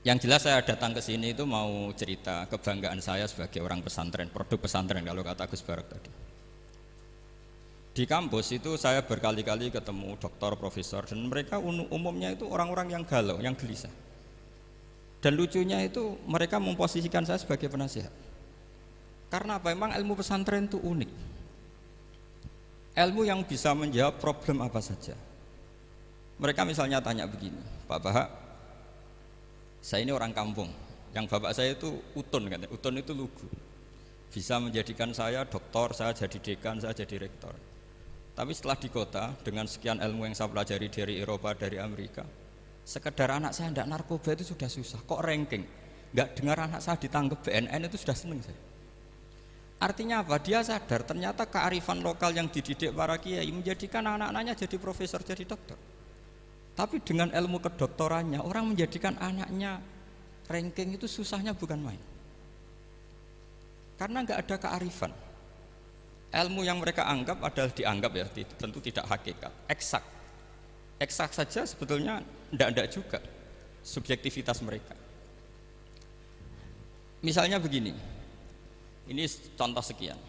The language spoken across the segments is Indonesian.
Yang jelas saya datang ke sini itu mau cerita kebanggaan saya sebagai orang pesantren, produk pesantren kalau kata Gus Barak tadi. Di kampus itu saya berkali-kali ketemu dokter, profesor, dan mereka umumnya itu orang-orang yang galau, yang gelisah. Dan lucunya itu mereka memposisikan saya sebagai penasihat. Karena apa? Memang ilmu pesantren itu unik. Ilmu yang bisa menjawab problem apa saja. Mereka misalnya tanya begini, Pak Bahak, saya ini orang kampung, yang bapak saya itu utun, katanya. Utun itu lugu, bisa menjadikan saya doktor, saya jadi dekan, saya jadi rektor. Tapi setelah di kota, dengan sekian ilmu yang saya pelajari dari Eropa, dari Amerika, sekedar anak saya tidak narkoba itu sudah susah. Kok ranking? Nggak dengar anak saya ditangkap BNN itu sudah seneng saya. Artinya apa? Dia sadar ternyata kearifan lokal yang dididik para kiai menjadikan anak-anaknya jadi profesor, jadi dokter. Tapi dengan ilmu kedoktorannya, orang menjadikan anaknya ranking itu susahnya bukan main. Karena nggak ada kearifan. Ilmu yang mereka anggap adalah dianggap ya, tentu tidak hakikat, eksak. Eksak saja sebetulnya tidak juga subjektivitas mereka. Misalnya begini, ini contoh sekian.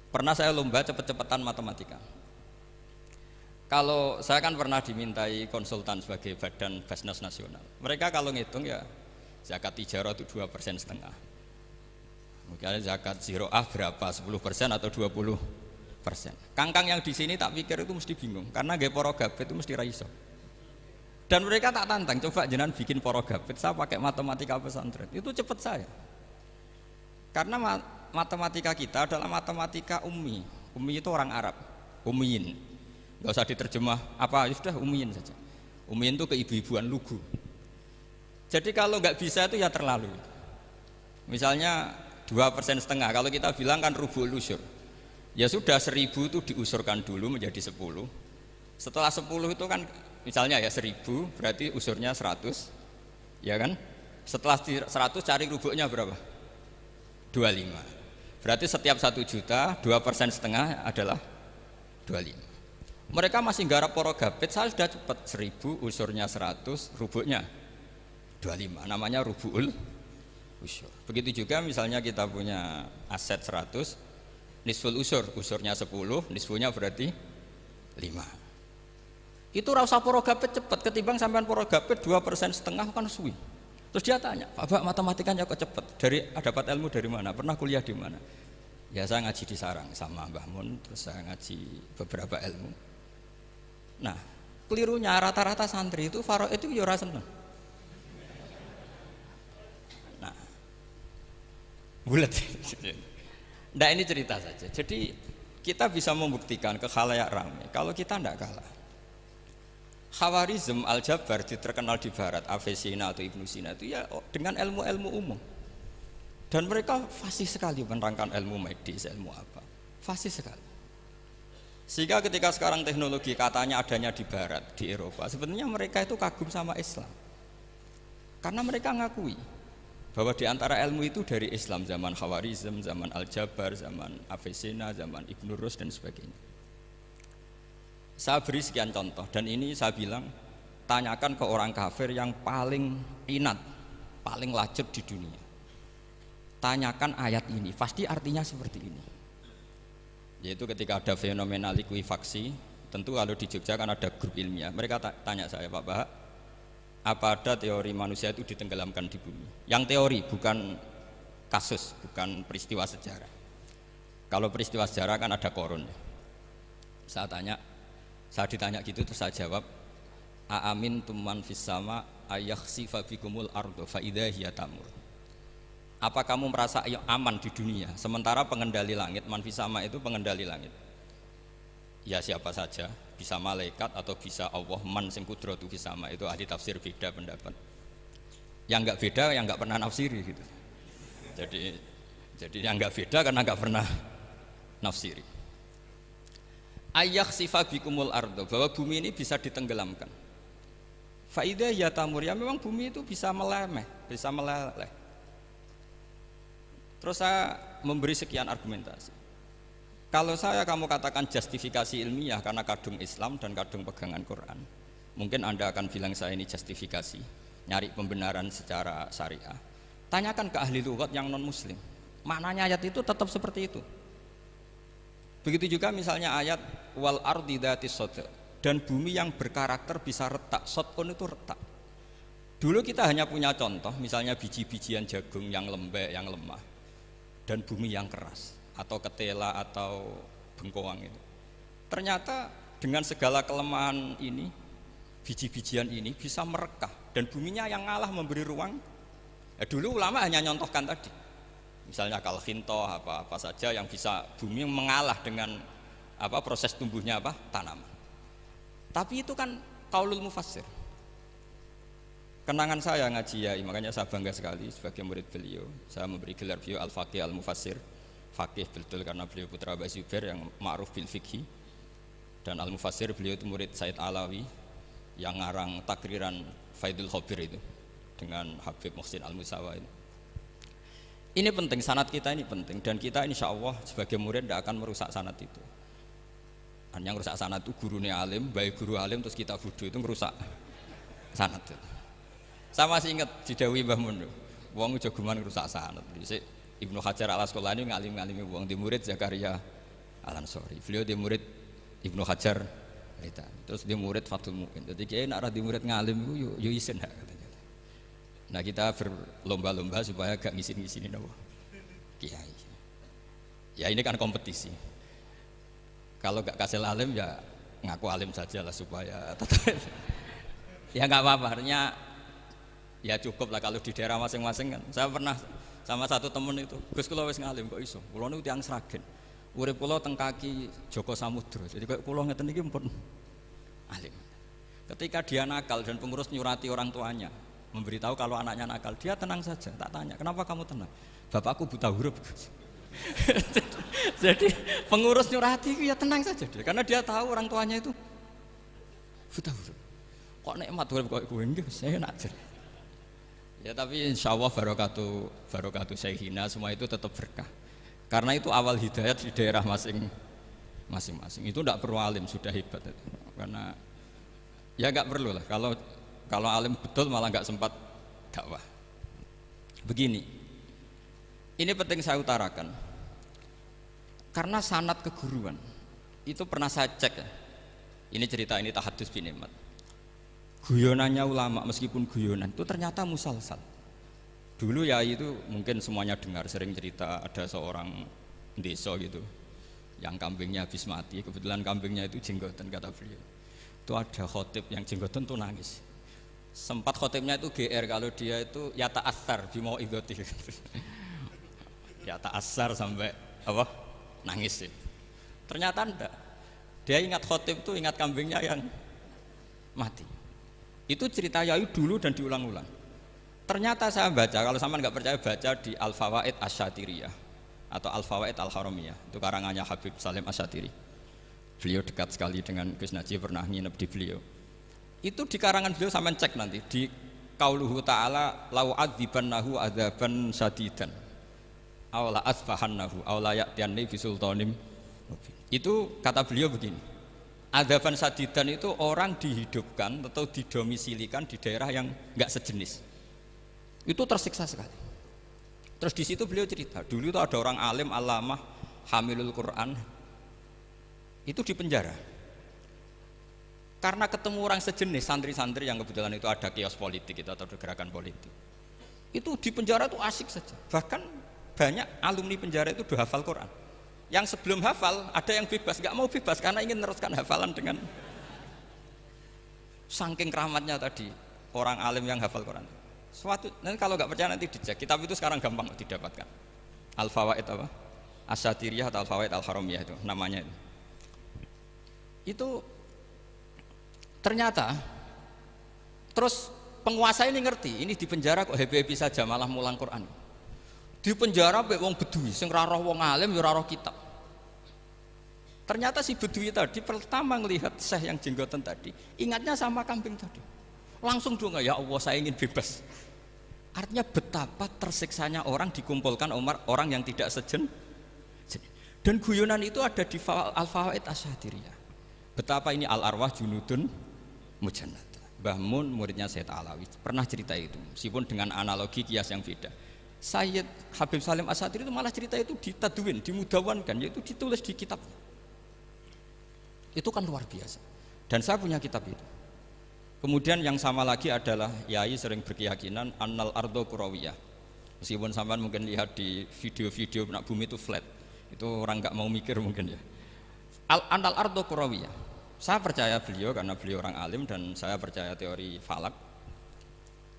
Pernah saya lomba cepet-cepetan matematika. Kalau saya kan pernah dimintai konsultan sebagai badan Basnas Nasional. Mereka kalau ngitung ya zakat tijarah itu 2,5%. Mungkin zakat ziroah berapa? 10% atau 20%. Kangkang yang di sini tak pikir itu mesti bingung karena gaya poro gabet itu mesti raiso. Dan mereka tak tantang, coba jenengan bikin poro gabet, saya pakai matematika pesantren. Itu cepat saya. Karena matematika kita adalah matematika ummi. Ummi itu orang Arab, ummiyin. Gak usah diterjemah apa, ya sudah ummiyin saja. Ummiyin itu keibu-ibuan lugu. Jadi kalau nggak bisa itu ya terlalu. Misalnya 2,5%, kalau kita bilang kan rubu'ul usyur. Ya sudah 1.000 itu diusurkan dulu menjadi 10. Setelah 10 itu kan misalnya ya 1.000 berarti usurnya 100. Ya kan? Setelah 100 cari rubu'nya berapa? 25. Berarti setiap 1 juta 2,5% adalah 25. Mereka masih garap poro gabet, saya sudah cepat 1.000 usurnya 100, rubu'nya 25, namanya rubu'ul usyur. Begitu juga misalnya kita punya aset 100, nisful usur, usurnya 10, nisfunya berarti 5. Itu rasa poro gabet cepat, ketimbang sampean poro gabet 2,5% kan suwi. Terus dia tanya, Pak matematikanya kok cepat? Dapat ilmu dari mana? Pernah kuliah di mana? Ya saya ngaji di Sarang sama Mbah Mun, terus saya ngaji beberapa ilmu. Nah, kelirunya rata-rata santri itu faro itu ya ora seneng. Nah, bulat. Nah ini cerita saja. Jadi kita bisa membuktikan ke khalayak ramai kalau kita tidak kalah. Khawarizm Al-Jabar terkenal di Barat, Avicenna atau Ibnu Sina itu ya dengan ilmu-ilmu umum. Dan mereka fasih sekali menerangkan ilmu medis, ilmu apa, fasih sekali. Sehingga ketika sekarang teknologi katanya adanya di Barat, di Eropa, sebenarnya mereka itu kagum sama Islam. Karena mereka ngakui bahwa di antara ilmu itu dari Islam, zaman Khawarizm, zaman Al-Jabar, zaman Avicenna, zaman Ibnu Rus dan sebagainya. Saya beri sekian contoh dan ini saya bilang tanyakan ke orang kafir yang paling inat, paling lacep di dunia. Tanyakan ayat ini, pasti artinya seperti ini. Yaitu ketika ada fenomena likuifaksi, tentu kalau di Jogja kan ada grup ilmiah. Mereka tanya saya, Pak Bahak, apa ada teori manusia itu ditenggelamkan di bumi? Yang teori, bukan kasus, bukan peristiwa sejarah. Kalau peristiwa sejarah kan ada korun. Saya ditanya gitu terus saya jawab, Aamin tuman fis sama ayakhsifa bikumul ardo fa idza hiya tamur. Apa kamu merasa aman di dunia sementara pengendali langit, manfisama itu pengendali langit? Ya siapa saja, bisa malaikat atau bisa Allah, man sing kudratu fisama, itu ahli tafsir beda pendapat. Yang enggak beda yang enggak pernah nafsiri gitu. Jadi yang enggak beda karena enggak pernah nafsiri. Ayakhsifa bikumul ardo, bahwa bumi ini bisa ditenggelamkan. Fa idza hiya tamur, ya memang bumi itu bisa meleleh. Terus saya memberi sekian argumentasi. Kalau kamu katakan justifikasi ilmiah karena kadung Islam dan kadung pegangan Quran, mungkin Anda akan bilang saya ini justifikasi. nyari pembenaran secara syariah, tanyakan ke ahli lughat yang non muslim. Maknanya ayat itu tetap seperti itu. Begitu juga misalnya ayat wal ardi dzatis sadr, dan bumi yang berkarakter bisa retak. Sodkon itu retak. Dulu kita hanya punya contoh, misalnya biji-bijian jagung yang lembek, yang lemah, dan bumi yang keras, atau ketela atau bengkoang itu. Ternyata dengan segala kelemahan ini, biji-bijian ini bisa merekah, dan buminya yang ngalah memberi ruang. Dulu ulama hanya nyontohkan tadi, misalnya kalkhinto apa saja yang bisa bumi mengalah dengan proses tumbuhnya tanaman. Tapi itu kan qaulul mufassir. Kenangan saya ngaji Yai, makanya saya bangga sekali sebagai murid beliau. Saya memberi gelar beliau al-faqih al-mufassir. Faqih betul karena beliau putra Mbah Zubair yang ma'ruf bil fiqhi. Dan al-mufassir beliau itu murid Said Alawi yang ngarang takriran Faidul Khabir itu dengan Habib Muhsin Al-Musawa itu. Ini penting, sanad kita ini penting, dan kita insya Allah sebagai murid tidak akan merusak sanad itu. Dan yang merusak sanad itu gurunya alim, baik guru alim terus kita bodoh, itu merusak sanad itu. Saya masih ingat didhawuhi Mbah Mun, wong jagoan merusak sanad. Ibnu Hajar Al-Asqalani ngalim-ngalimi wong, di murid Zakaria Al-Ansori, beliau di murid Ibnu Hajar terus di murid Fathul Mu'in. Jadi kiai nak di murid ngalim itu yo isin hak katanya. Nah kita berlomba-lomba supaya gak ngisin-ngisinin apa kiai. Ya ini kan kompetisi. Kalau gak kasih alim ya ngaku alim saja lah supaya tetap. Ya nggak apa-apa, artinya ya cukup lah kalau di daerah masing-masing kan. Saya pernah sama satu temen itu, Gus kula wis ngalim kok iso. Kula niku tiyang Sragen. Urip kula teng kaki Joko Samudra. Jadi kok kula ngeten iki pun alim. Ketika dia nakal dan pengurus nyurati orang tuanya, memberitahu kalau anaknya nakal, dia tenang saja. Tak tanya, "Kenapa kamu tenang?" "Bapakku buta huruf." Jadi pengurus nyurati itu ya tenang saja dia, karena dia tahu orang tuanya itu buta huruf. Kok nikmat urip kok kowe nggih, saya nak jer. Ya tapi insya Allah barokatuh Syekhina semua itu tetap berkah. Karena itu awal hidayat di daerah masing-masing. Itu tidak perlu alim, sudah hebat itu. Karena ya nggak perlu lah. Kalau alim betul malah nggak sempat dakwah. Begini, ini penting saya utarakan. Karena sanad keguruan itu pernah saya cek ya. Ini cerita ini tahadus bin nikmat. Guyonannya ulama meskipun guyonan itu ternyata musalsal. Dulu ya itu mungkin semuanya dengar sering cerita ada seorang desa gitu yang kambingnya habis mati, kebetulan kambingnya itu jenggotan kata beliau. Itu ada khotib yang jenggotan tuh nangis. Sempat khotibnya itu GR kalau dia itu ya ta'assar bimau idoti. Ya ta'assar sampai nangis sih. Ternyata enggak. Dia ingat khotib itu ingat kambingnya yang mati. Itu cerita Yai dulu dan diulang-ulang. Ternyata saya baca, kalau sama nggak percaya baca di Al-Fawaid Asy-Syatiriyah atau Al-Fawaid Al-Haramiyah, itu karangannya Habib Salim Asy-Syatiri. Beliau dekat sekali dengan Gus Najib, pernah nginep di beliau. Itu di karangan beliau sampean cek nanti di qauluhu ta'ala lau adzibannahu adzaban syadidan aw la asfahannahu aw la ya'tiyanni bisultanim. Itu kata beliau begini. Adzaban syadidan itu orang dihidupkan atau didomisilikan di daerah yang enggak sejenis. Itu tersiksa sekali. Terus di situ beliau cerita, dulu itu ada orang alim alamah hamilul Quran itu di penjara. Karena ketemu orang sejenis santri-santri yang kebetulan itu ada kios politik itu atau gerakan politik. Itu di penjara itu asik saja. Bahkan banyak alumni penjara itu udah hafal Quran. Yang sebelum hafal ada yang bebas, nggak mau bebas karena ingin meneruskan hafalan dengan saking keramatnya tadi orang alim yang hafal Quran. Nanti kalau nggak percaya nanti dicek. Kitab itu sekarang gampang didapatkan. Al-Fawaid Asy-Syatiriyah atau Al-Fawaid Al-Haramiyah itu namanya itu. Itu ternyata terus penguasa ini ngerti, ini di penjara kok happy-happy saja malah mulang Quran. Di penjara mek wong bedui sing ora roh wong alim ya ora roh kitab. Ternyata si bedui tadi pertama melihat syekh yang jenggotan tadi, ingatnya sama kambing tadi. Langsung doa, ya Allah saya ingin bebas. Artinya betapa tersiksanya orang dikumpulkan orang yang tidak sejen. Dan guyonan itu ada di Al-Fawaid Asy-Syatiriyah. Betapa ini al-arwah junudun mujannada. Mbah Mun muridnya Sayyid Alawi pernah cerita itu, meskipun dengan analogi kias yang beda. Sayyid Habib Salim Asatiri itu malah cerita itu ditadwin, dimudawankan, yaitu ditulis di kitab. Itu kan luar biasa. Dan saya punya kitab itu. Kemudian yang sama lagi adalah Yai sering berkeyakinan annal ardo kurawiyah. Meskipun sampean mungkin lihat di video-video nak bumi itu flat, itu orang nggak mau mikir mungkin ya. Annal ardo kurawiyah. Saya percaya beliau karena beliau orang alim dan saya percaya teori falak.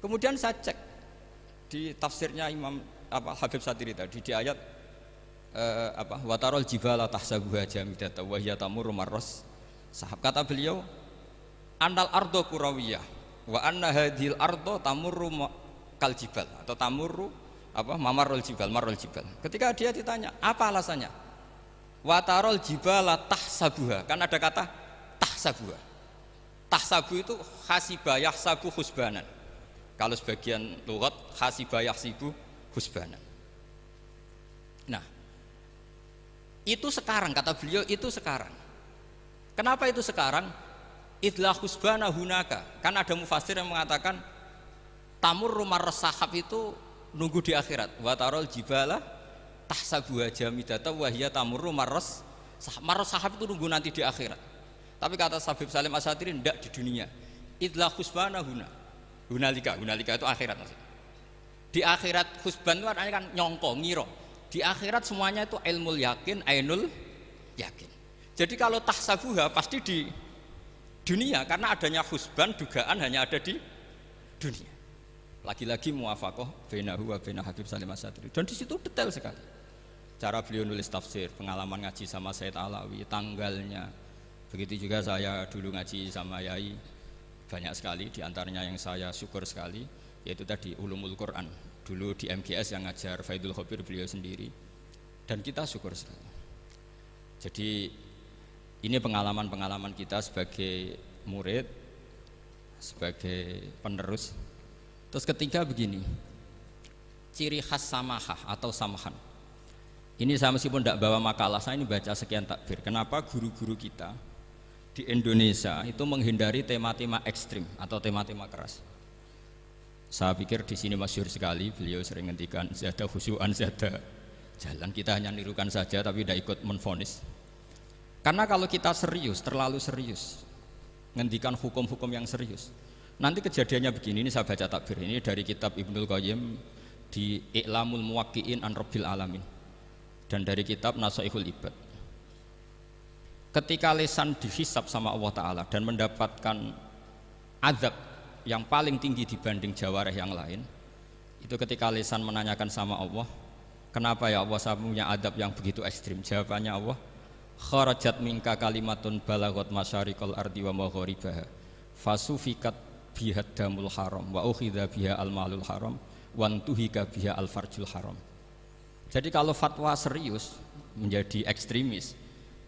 Kemudian saya cek di tafsirnya Imam Habib Satiri tadi di ayat watarol jibala tahsabuha jamidatan wa hiya tamurru marras sahab. Kata beliau annal ardo kurawiyah wa anna hadhil ardo tamurru kal jibal atau tamurru mamarul jibal marul jibal. Ketika dia ditanya apa alasannya, watarol jibala tahsabuha, kan ada kata tahsabuha. Tahsabu itu hasibah yahsabu husbanan. Kalau sebagian lughat hasibah yahsibu husbanan. Nah, itu sekarang kata beliau, itu sekarang. Kenapa itu sekarang? Idlah husbana hunaka. Kan ada mufassir yang mengatakan tamurru marras sahab itu nunggu di akhirat. Wa tarol jibala tahsabuha jamidatan wa hiya tamurru marras sahab. Marras sahab itu nunggu nanti di akhirat. Tapi kata Habib Salim Asatiri tidak di dunia. Idlah husbana hunalika itu akhirat maksudnya. Di akhirat husban itu artinya kan nyongko, ngiro. Di akhirat semuanya itu ilmul yakin, ainul yakin. Jadi kalau tahsabuha pasti di dunia karena adanya husban, dugaan hanya ada di dunia. Lagi-lagi muwafaqah bainahu wa baina Habib Salim Asatiri. Dan di situ detail sekali. Cara beliau nulis tafsir, pengalaman ngaji sama Sayyid Alawi, tanggalnya. Begitu juga saya dulu ngaji sama Yai banyak sekali, diantaranya yang saya syukur sekali yaitu tadi Ulumul Quran. Dulu di MGS yang ngajar Faidul Khobir beliau sendiri, dan kita syukur sekali. Jadi ini pengalaman-pengalaman kita sebagai murid, sebagai penerus. Terus ketiga begini, ciri khas samahah atau samahan. Ini saya meskipun tidak bawa makalah, saya ini baca sekian takbir. Kenapa guru-guru kita di Indonesia itu menghindari tema-tema ekstrim atau tema-tema keras? Saya pikir di sini masyhur sekali, beliau sering ngendikan zada khusyu'an zada jalan. Kita hanya nirukan saja tapi tidak ikut menvonis. Karena kalau kita serius, terlalu serius ngendikan hukum-hukum yang serius, nanti kejadiannya begini. Ini saya baca takbir ini dari kitab Ibnul Qayyim di I'lamul Muwaqqi'in an Rabbil Alamin dan dari kitab Nasaihul Ibad. Ketika lisan dihisab sama Allah Ta'ala dan mendapatkan azab yang paling tinggi dibanding jawareh yang lain, itu ketika lisan menanyakan sama Allah, kenapa ya Allah saya punya azab yang begitu ekstrim? Jawabannya Allah, kharajat minka kalimatun balagot masyariqal ardi wa magharibaha fasufikat biha damul haram wa ukhidha biha al-malul haram wa antuhika biha al-farjul haram. Jadi kalau fatwa serius menjadi ekstremis,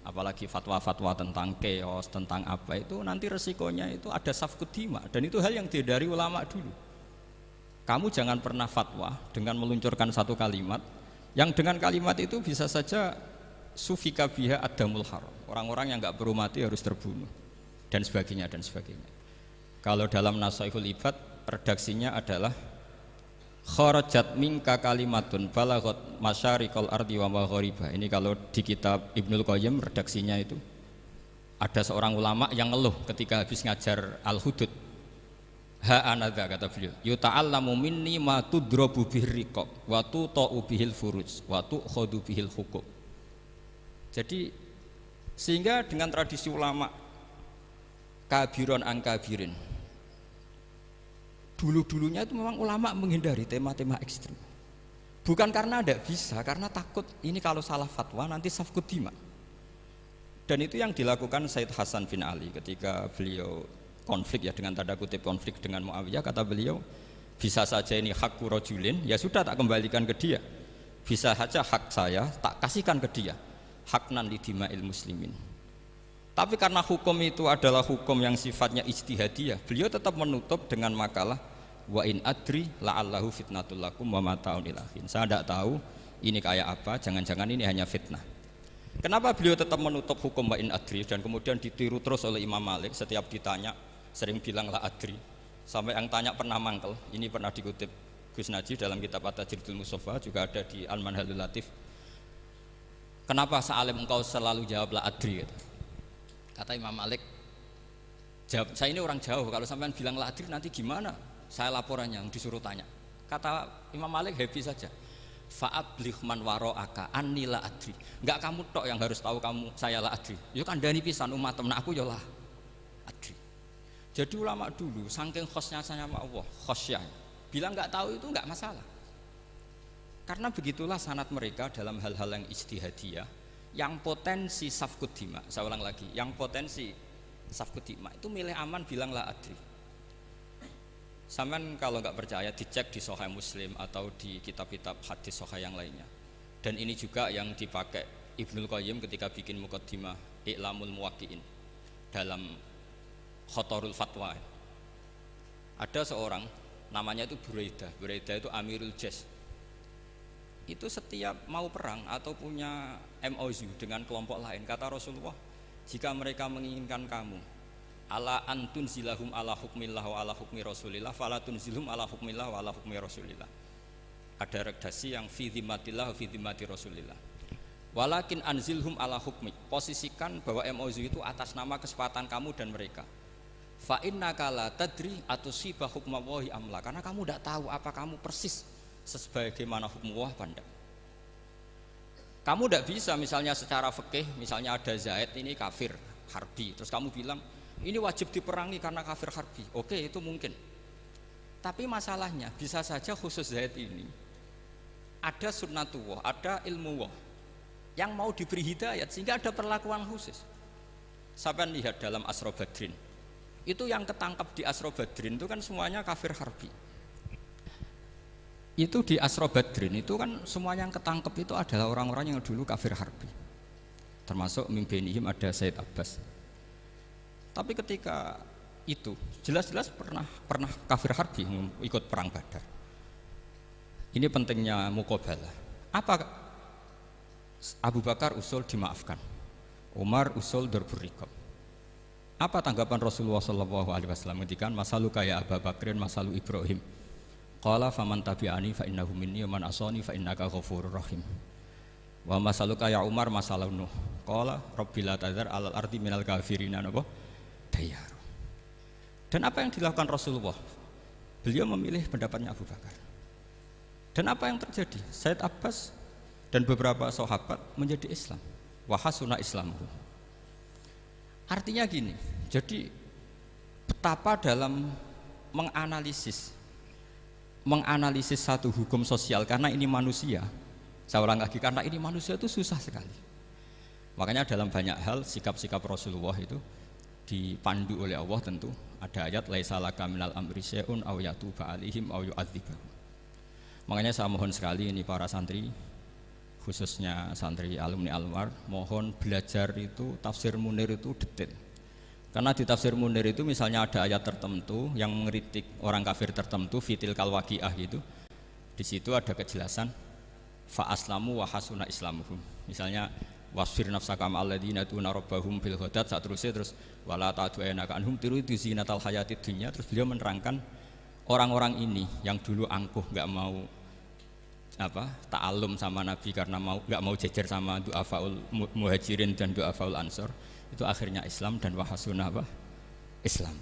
apalagi fatwa-fatwa tentang chaos, tentang apa, itu nanti resikonya itu ada safkut dima, dan itu hal yang dihindari ulama dulu. Kamu jangan pernah fatwa dengan meluncurkan satu kalimat yang dengan kalimat itu bisa saja sufika biha adamul haram, orang-orang yang nggak perlu mati harus terbunuh dan sebagainya dan sebagainya. Kalau dalam Nasaihul Ibad redaksinya adalah kharajat minka kalimatun balagot masyariqal ardi wa maghariba. Ini kalau di kitab Ibnul Qayyim redaksinya itu ada seorang ulama yang ngeluh ketika habis ngajar Al-Hudud. Ha anadza, kata beliau, yuta'allamu minni ma tudrabu bihir riqab wa tuta'u bihil furuj wa tu'khadhu bihil huquq. Jadi sehingga dengan tradisi ulama kabiron angkabirin, dulu-dulunya itu memang ulama menghindari tema-tema ekstrim. Bukan karena tidak bisa, karena takut ini kalau salah fatwa nanti safkut dima. Dan itu yang dilakukan Said Hasan bin Ali ketika beliau konflik, ya dengan tanda kutip konflik dengan Muawiyah. Kata beliau, bisa saja ini hak rajulin, ya sudah tak kembalikan ke dia. Bisa saja hak saya tak kasihkan ke dia, haknan lidima'il muslimin. Tapi karena hukum itu adalah hukum yang sifatnya ijtihadiyah, beliau tetap menutup dengan makalah wa in adri la'allahu fitnatul lakum wa mata'un ilahin. Saya tidak tahu ini kayak apa, jangan-jangan ini hanya fitnah. Kenapa beliau tetap menutup hukum wa in adri dan kemudian ditiru terus oleh Imam Malik? Setiap ditanya sering bilang la adri. Sampai yang tanya pernah mangkel, ini pernah dikutip Gus Najih dalam kitab At-Tajridul Mustafa, juga ada di Al-Manhalul Latif. Kenapa sealim engkau selalu jawab la adri? Kata Imam Malik, jawab, saya ini orang jauh, kalau sampean bilang la adri nanti gimana? Saya laporannya, disuruh tanya. Kata Imam Malik happy saja. Fa'abligh man wara'aka anni la adri. Enggak kamu tok yang harus tahu kamu saya la adri. Yo kandhani pisan umat temen aku yo la adri. Jadi ulama dulu saking khosnya sama Allah, khosyah. Bilang enggak tahu itu enggak masalah. Karena begitulah sanad mereka dalam hal-hal yang ijtihadiyah yang potensi safkud dima. Saya ulang lagi, yang potensi safkud dima itu milih aman bilang la adri. Sampean kalau nggak percaya dicek di Sahih Muslim atau di kitab-kitab hadis Sahih yang lainnya. Dan ini juga yang dipakai Ibnul Qayyim ketika bikin Muqaddimah I'lamul Muwaqqi'in dalam Khotorul Fatwa. Ada seorang namanya itu Buraidah. Buraidah itu Amirul Jaysh. Itu setiap mau perang atau punya MOU dengan kelompok lain, kata Rasulullah, jika mereka menginginkan kamu ala antun zilahum ala hukmillah wa ala hukmi rasulillah fala tunzilhum ala hukmillah wa ala hukmi rasulillah. Ada redaksi yang fi dhimmatillah wa fi dhimmati rasulillah. Walakin anzilhum ala hukmi, posisikan bahwa MOU itu atas nama kesepakatan kamu dan mereka. Fa innaka la tadri atusiba hukmallahi amla, karena kamu tidak tahu apa kamu persis sebagaimana hukum Allah pandang. Kamu tidak bisa misalnya secara fikih, misalnya ada Zaid ini kafir harbi, terus kamu bilang ini wajib diperangi karena kafir harbi. Oke, itu mungkin. Tapi masalahnya bisa saja khusus Zaid ini ada sunnatullah, ada ilmu Allah yang mau diberi hidayat sehingga ada perlakuan khusus. Sampai lihat dalam Asra Badrin, itu yang ketangkap di Asra Badrin itu kan semuanya kafir harbi. Itu di Asra Badrin itu kan semuanya yang ketangkep itu adalah orang-orang yang dulu kafir harbi, termasuk mimpinihim ada Said Abbas. Tapi ketika itu jelas-jelas pernah kafir harbi ikut perang Badar. Ini pentingnya muqabalah. Apa Abu Bakar usul dimaafkan, Umar usul darbur riqab. Apa tanggapan Rasulullah SAW ketika masalu kaya Abu Bakrin masalu Ibrahim? Qala faman tabi'ani fa innahu minni wa man asani fa innaka ghafurur rahim. Wa masaluka ya Umar masalah Nuh. Qala rabbil la tadzar alal ardi minal kafirina napa dayar. Dan apa yang dilakukan Rasulullah? Beliau memilih pendapatnya Abu Bakar. Dan apa yang terjadi? Said Abbas dan beberapa sahabat menjadi Islam. Wa hasuna islamuhu. Artinya gini, jadi betapa dalam menganalisis satu hukum sosial, karena ini manusia, saya ulang lagi, karena ini manusia itu susah sekali. Makanya dalam banyak hal sikap-sikap Rasulullah itu dipandu oleh Allah. Tentu ada ayat laisa laka minal amri syai'un aw yatuba alaihim aw yu'adzibahum. Makanya saya mohon sekali ini para santri, khususnya santri alumni Almar, mohon belajar itu tafsir Munir itu detail. Karena di tafsir Munir itu misalnya ada ayat tertentu yang mengkritik orang kafir tertentu, fitil kal waqiah gitu. Di situ ada kejelasan fa aslamu wa hasuna islamuhum. Misalnya wasfir nafsaka ma'al ladzina tuna rabbahum bil ghadat, terus wala ta'du'anaka anhum turidu zinatal hayatid dunya. Terus beliau menerangkan orang-orang ini yang dulu angkuh enggak mau ta'alum sama Nabi karena enggak mau jejer sama du'afaul muhajirin dan du'afaul ansor, itu akhirnya Islam dan wahasuna Islam.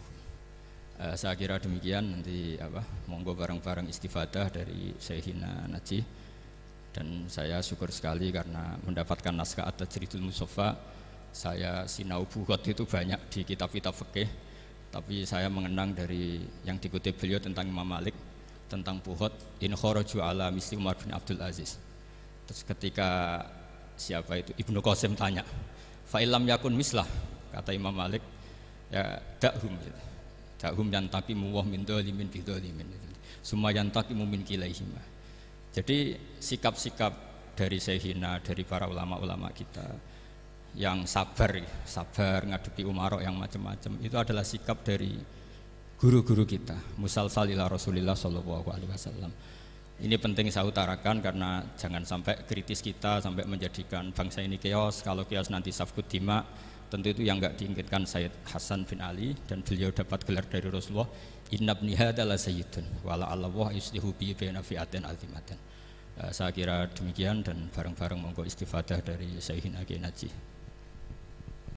Saya kira demikian. Nanti monggo bareng-bareng istifadah dari Syekhina Najih. Dan saya syukur sekali karena mendapatkan naskah At-Tajridul Mustafa. Saya sinau bughot itu banyak di kitab-kitab fikih, tapi saya mengenang dari yang dikutip beliau tentang Imam Malik, tentang bughot in kharaju ala misli Umar bin Abdul Aziz. Terus ketika siapa itu Ibnu Qasim tanya, fa illam yakun mislah, kata Imam Malik, ya dakhum gitu. Dakhum yantaqimu wa min dzalimin bi dzalimin. Summa yantaqimu min kilaihima. Jadi sikap-sikap dari Syekhina, dari para ulama-ulama kita yang sabar ngadepi umarok yang macam-macam, itu adalah sikap dari guru-guru kita musalsal ila Rasulillah sallallahu alaihi wasallam. Ini penting saya utarakan karena jangan sampai kritis kita sampai menjadikan bangsa ini keos. Kalau keos nanti safkud dima, tentu itu yang enggak diinginkan Sayyid Hasan bin Ali, dan beliau dapat gelar dari Rasulullah, inna ibni hadza la sayyidun wa la Allah yuslihu bi baina fi'atin azimatin. Saya kira demikian, dan bareng-bareng monggo istifadah dari Sayyidina Kiai Naji.